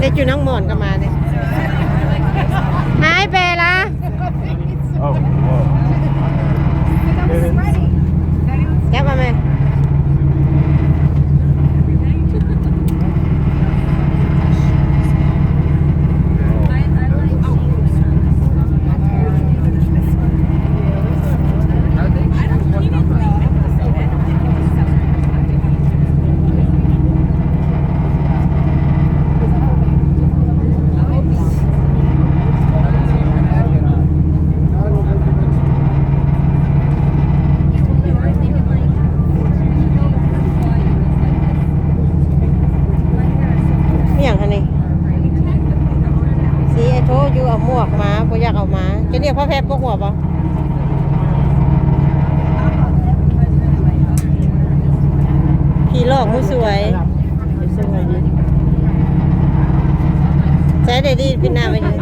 ได้จุน้องหมอนก็มาเนี่ยหายไปละแก้มาไหมอยู่เอาหมวกมาบ่อยากเอามาจะเรียกพ่อแพทย์พวกหัวป่ะพี่ลอกมือสวยใช้ได้ดีพี่นาไปดี